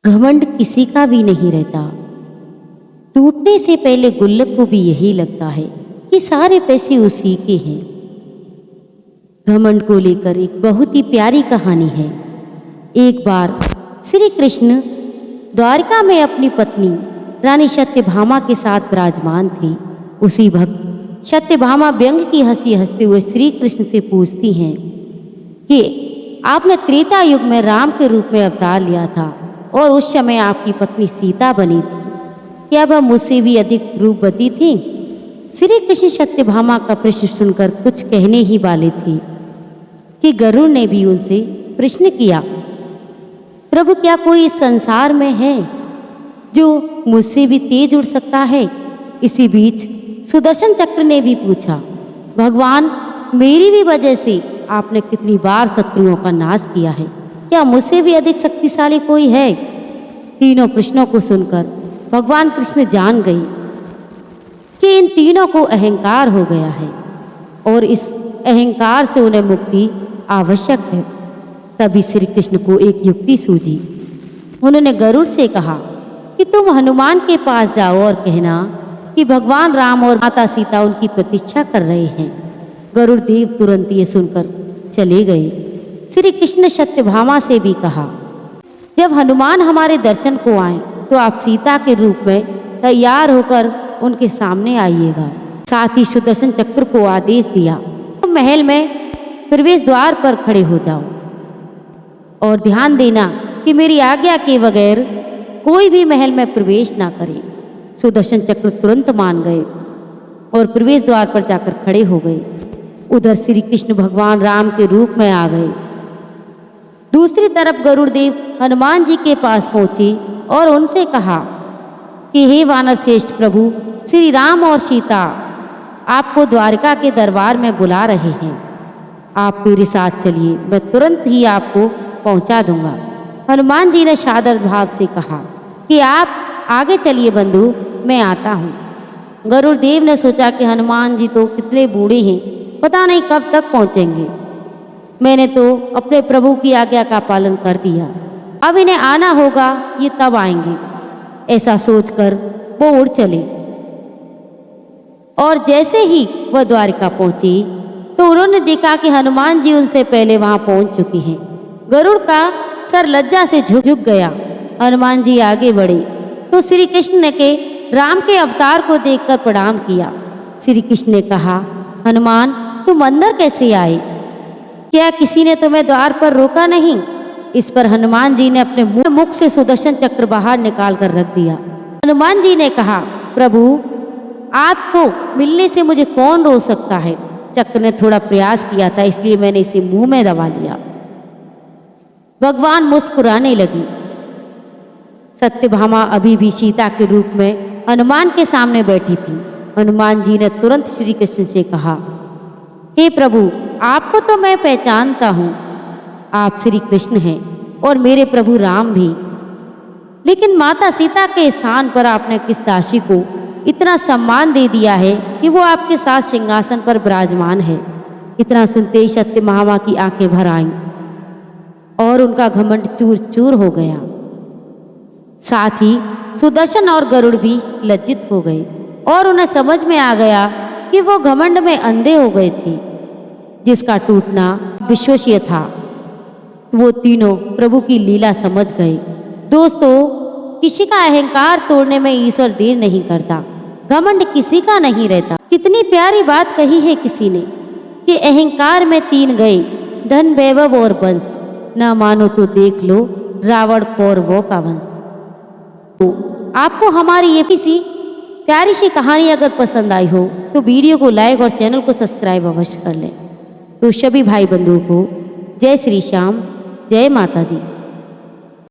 घमंड किसी का भी नहीं रहता। टूटने से पहले गुल्लक को भी यही लगता है कि सारे पैसे उसी के हैं। घमंड को लेकर एक बहुत ही प्यारी कहानी है। एक बार श्री कृष्ण द्वारका में अपनी पत्नी रानी सत्यभामा के साथ विराजमान थे। उसी वक्त सत्यभामा व्यंग की हंसी हंसते हुए श्री कृष्ण से पूछती हैं कि आपने त्रेता युग में राम के रूप में अवतार लिया था और उस समय आपकी पत्नी सीता बनी थी। क्या वह मुझसे भी अधिक रूपवती थी? श्री कृष्ण सत्यभामा का प्रश्न सुनकर कुछ कहने ही वाले थे कि गरुड़ ने भी उनसे प्रश्न किया, प्रभु क्या कोई इस संसार में है जो मुझसे भी तेज उड़ सकता है? इसी बीच सुदर्शन चक्र ने भी पूछा, भगवान मेरी भी वजह से आपने कितनी बार शत्रुओं का नाश किया है, क्या मुझसे भी अधिक शक्तिशाली कोई है? तीनों प्रश्नों को सुनकर भगवान कृष्ण जान गए कि इन तीनों को अहंकार हो गया है और इस अहंकार से उन्हें मुक्ति आवश्यक है। तभी श्री कृष्ण को एक युक्ति सूझी। उन्होंने गरुड़ से कहा कि तुम हनुमान के पास जाओ और कहना कि भगवान राम और माता सीता उनकी प्रतीक्षा कर रहे हैं। गरुड़ देव तुरंत ये सुनकर चले गए। श्री कृष्ण सत्यभामा से भी कहा, जब हनुमान हमारे दर्शन को आए तो आप सीता के रूप में तैयार होकर उनके सामने आइएगा। साथ ही सुदर्शन चक्र को आदेश दिया, तुम महल में प्रवेश द्वार पर खड़े हो जाओ और ध्यान देना कि मेरी आज्ञा के बगैर कोई भी महल में प्रवेश ना करे। सुदर्शन चक्र तुरंत मान गए और प्रवेश द्वार पर जाकर खड़े हो गए। उधर श्री कृष्ण भगवान राम के रूप में आ गए। दूसरी तरफ गरुड़ देव हनुमान जी के पास पहुंचे और उनसे कहा कि हे वानर श्रेष्ठ प्रभु श्री राम और सीता आपको द्वारका के दरबार में बुला रहे हैं। आप मेरे साथ चलिए, मैं तुरंत ही आपको पहुंचा दूंगा। हनुमान जी ने सादर भाव से कहा कि आप आगे चलिए बंधु, मैं आता हूँ। गरुड़ देव ने सोचा कि हनुमान जी तो कितने बूढ़े हैं, पता नहीं कब तक पहुँचेंगे। मैंने तो अपने प्रभु की आज्ञा का पालन कर दिया, अब इन्हें आना होगा, ये तब आएंगे। ऐसा सोचकर वो उड़ चले और जैसे ही वह द्वारका पहुंची तो उन्होंने देखा कि हनुमान जी उनसे पहले वहां पहुंच चुके हैं। गरुड़ का सर लज्जा से झुक गया। हनुमान जी आगे बढ़े तो श्री कृष्ण ने के राम के अवतार को देखकर प्रणाम किया। श्री कृष्ण ने कहा, हनुमान तुम अंदर कैसे आए? क्या किसी ने तुम्हें द्वार पर रोका नहीं? इस पर हनुमान जी ने अपने मुख से सुदर्शन चक्र बाहर निकाल कर रख दिया। हनुमान जी ने कहा, प्रभु आपको मिलने से मुझे कौन रोक सकता है? चक्र ने थोड़ा प्रयास किया था, इसलिए मैंने इसे मुंह में दबा लिया। भगवान मुस्कुराने लगी। सत्यभामा अभी भी सीता के रूप में हनुमान के सामने बैठी थी। हनुमान जी ने तुरंत श्री कृष्ण से कहा, हे प्रभु आपको तो मैं पहचानता हूँ, आप श्री कृष्ण हैं और मेरे प्रभु राम भी, लेकिन माता सीता के स्थान पर आपने किस दासी को इतना सम्मान दे दिया है कि वो आपके साथ सिंहासन पर विराजमान है। इतना सुनते ही सत्यभामा की आंखें भर आईं और उनका घमंड चूर चूर हो गया। साथ ही सुदर्शन और गरुड़ भी लज्जित हो गए और उन्हें समझ में आ गया कि वो घमंड में अंधे हो गए थे, जिसका टूटना विश्वसीय था। वो तीनों प्रभु की लीला समझ गए। दोस्तों, किसी का अहंकार तोड़ने में ईश्वर देर नहीं करता, घमंड किसी का नहीं रहता। कितनी प्यारी बात कही है किसी ने कि अहंकार में तीन गए, धन वैभव और वंश, न मानो तो देख लो रावण कौरवों का वंश। तो आपको हमारी ये किसी प्यारी सी कहानी अगर पसंद आई हो तो वीडियो को लाइक और चैनल को सब्सक्राइब अवश्य कर लें। तो सभी भाई बंधुओं को जय श्री श्याम, जय माता दी।